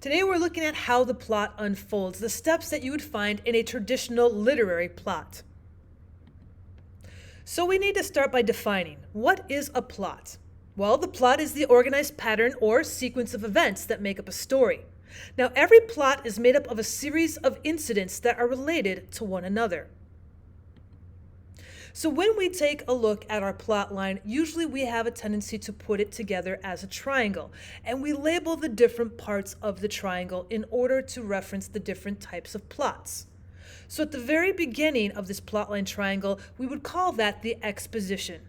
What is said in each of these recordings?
Today we're looking at how the plot unfolds, the steps that you would find in a traditional literary plot. So we need to start by defining, what is a plot? Well, the plot is the organized pattern or sequence of events that make up a story. Now, every plot is made up of a series of incidents that are related to one another. So when we take a look at our plot line, usually we have a tendency to put it together as a triangle, and we label the different parts of the triangle in order to reference the different types of plots. So at the very beginning of this plotline triangle, we would call that the exposition.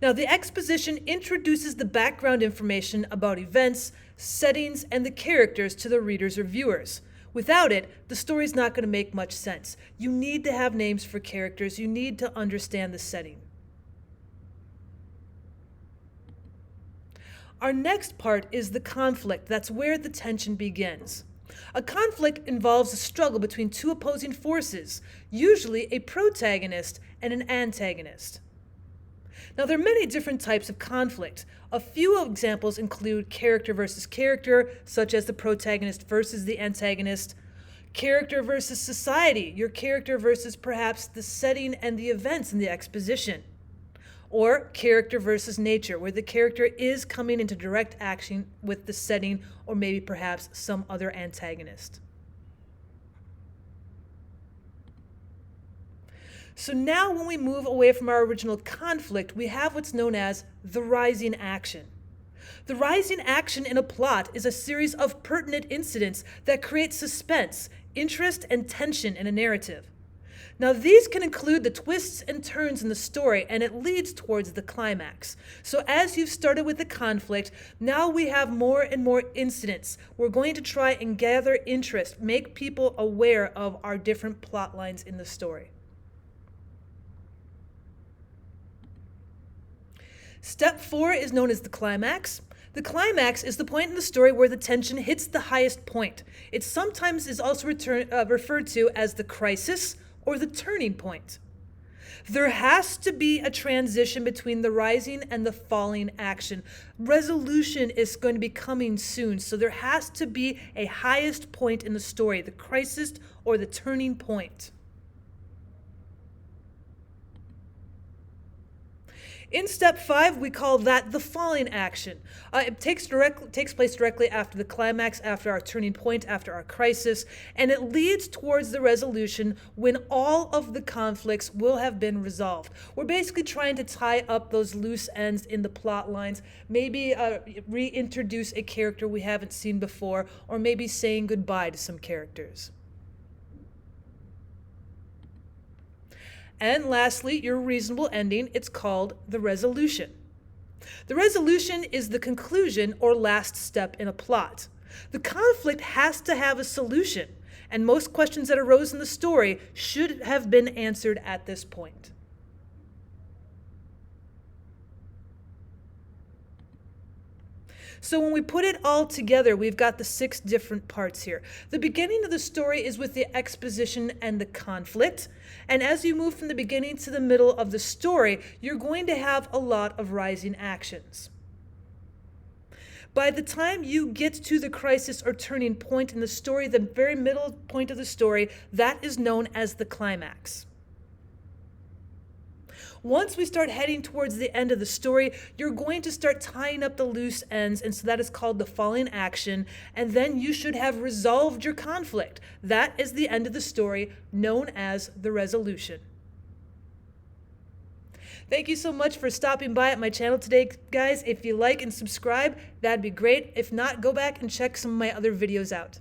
Now, the exposition introduces the background information about events, settings, and the characters to the readers or viewers. Without it, the story's not going to make much sense. You need to have names for characters. You need to understand the setting. Our next part is the conflict. That's where the tension begins. A conflict involves a struggle between two opposing forces, usually a protagonist and an antagonist. Now, there are many different types of conflict. A few examples include character versus character, such as the protagonist versus the antagonist, character versus society, your character versus perhaps the setting and the events in the exposition, or character versus nature, where the character is coming into direct action with the setting or maybe perhaps some other antagonist. So now when we move away from our original conflict, we have what's known as the rising action. The rising action in a plot is a series of pertinent incidents that create suspense, interest, and tension in a narrative. Now, these can include the twists and turns in the story, and it leads towards the climax. So as you've started with the conflict, now we have more and more incidents. We're going to try and gather interest, make people aware of our different plot lines in the story. Step 4 is known as the climax. The climax is the point in the story where the tension hits the highest point. It sometimes is also referred to as the crisis or the turning point. There has to be a transition between the rising and the falling action. Resolution is going to be coming soon, so there has to be a highest point in the story, the crisis or the turning point. In step 5, we call that the falling action. It takes place directly after the climax, after our turning point, after our crisis, and it leads towards the resolution when all of the conflicts will have been resolved. We're basically trying to tie up those loose ends in the plot lines, maybe reintroduce a character we haven't seen before, or maybe saying goodbye to some characters. And lastly, your reasonable ending, it's called the resolution. The resolution is the conclusion or last step in a plot. The conflict has to have a solution, and most questions that arose in the story should have been answered at this point. So when we put it all together, we've got the 6 different parts here. The beginning of the story is with the exposition and the conflict. And as you move from the beginning to the middle of the story, you're going to have a lot of rising actions. By the time you get to the crisis or turning point in the story, the very middle point of the story, that is known as the climax. Once we start heading towards the end of the story, you're going to start tying up the loose ends, and so that is called the falling action, and then you should have resolved your conflict. That is the end of the story, known as the resolution. Thank you so much for stopping by at my channel today, guys. If you like and subscribe, that'd be great. If not, go back and check some of my other videos out.